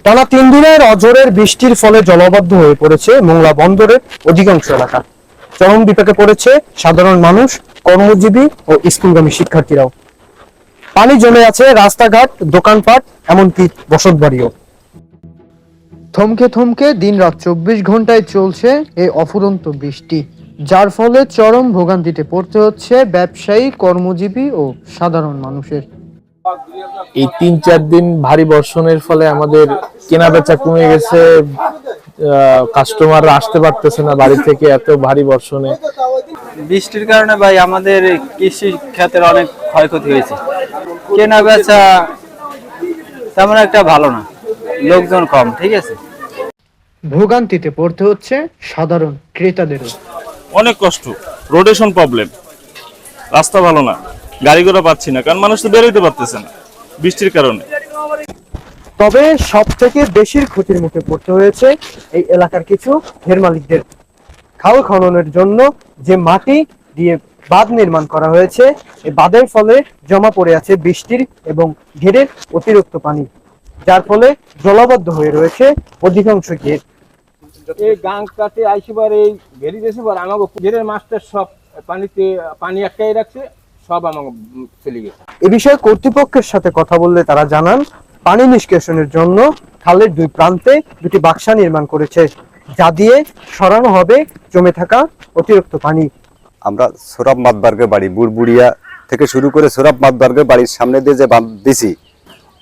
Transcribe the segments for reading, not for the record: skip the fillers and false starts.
টানা 3 দিনের অঝোরের বৃষ্টির ফলে জলাবদ্ধ হয়ে পড়েছে মোংলা বন্দরের অধিকাংশ এলাকা। চরম বিপাকে পড়েছে সাধারণ মানুষ, কর্মজীবী ও স্কুলগামী শিক্ষার্থীরাও। পানি জমে আছে রাস্তাঘাট, দোকানপাট, এমনকি বসতবাড়িও। থমকে থমকে দিনরাত 24 ঘন্টায় চলছে এই অফুরন্ত বৃষ্টি, যার ফলে চরম ভোগান্তিতে পড়তে হচ্ছে ব্যবসায়ী, কর্মজীবী ও সাধারণ মানুষের। এই 3-4 দিন ভারী বর্ষণের ফলে আমাদের কেনা বেচা কমে গেছে, কাস্টমাররা আসতে পারতেছে না বাড়ি থেকে, এত ভারী বর্ষণে। বৃষ্টির কারণে ভাই আমাদের কৃষি ক্ষেত্রে অনেক ক্ষয়ক্ষতি হয়েছে। কেনা বেচা তেমন একটা ভালো না, লোকজন কম। ঠিক আছে, ভোগান্তিতে পড়তে হচ্ছে সাধারণ ক্রেতাদেরও। অনেক কষ্ট, রোডেশন প্রবলেম, রাস্তা ভালো না, গাড়ি ঘোড়া পাচ্ছি না, কারণ মানুষ তো বেরোতে পারতেছে না বৃষ্টির কারণে। তবে সব থেকে বেশি ক্ষতির মুখে পড়তে হয়েছে এই এলাকার কিছু ঘের মালিকদের। খাল খননের জন্য যে মাটি দিয়ে বাঁধ নির্মাণ করা হয়েছে, এই বাঁধের ফলে জমা পড়ে আছে বৃষ্টির এবং ঘেরের অতিরিক্ত পানি, যার ফলে জলাবদ্ধ হয়ে রয়েছে অধিকাংশ ঘের। এই গাং কাটে আইসিবার এই ঘেরি দিয়েছিবার আমাকে ঘেরের মাছটা সব পানি আটকাই রাখছে, সব আমাকে চলে গেছে। এ বিষয়ে কর্তৃপক্ষের সাথে কথা বললে তারা জানান, পানি নিষ্কাশনের জন্য খালের 2 প্রান্তে 2টি বাক্সা নির্মাণ করেছে, যা দিয়ে সরানো হবে জমে থাকা অতিরিক্ত পানি। আমরা সোরাব মাতবার্গের বাড়ি বুড়বুড়িয়া থেকে শুরু করে সোরাব মাতবার্গের বাড়ির সামনে দিয়ে যে বাঁধ দিছি,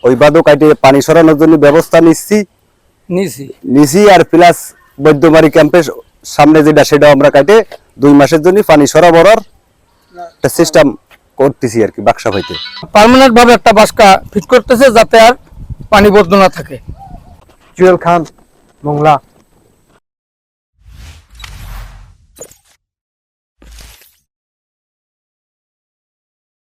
ওই বাঁধও কাটে পানি সরানোর জন্য ব্যবস্থা নিছি আর প্লাস বৈদ্যমারি ক্যাম্পের সামনে যেটা, সেটাও আমরা কাটে 2 মাসের জন্য পানি সরবরাহর একটা সিস্টেম করতেছি আর কি, বাক্সা হইতে পার্মানেন্ট ভাবে একটা বাক্সা ফিট করতেছে যাতে আর পানি বদ্ধ না থাকে। জুয়েল খান, মোংলা।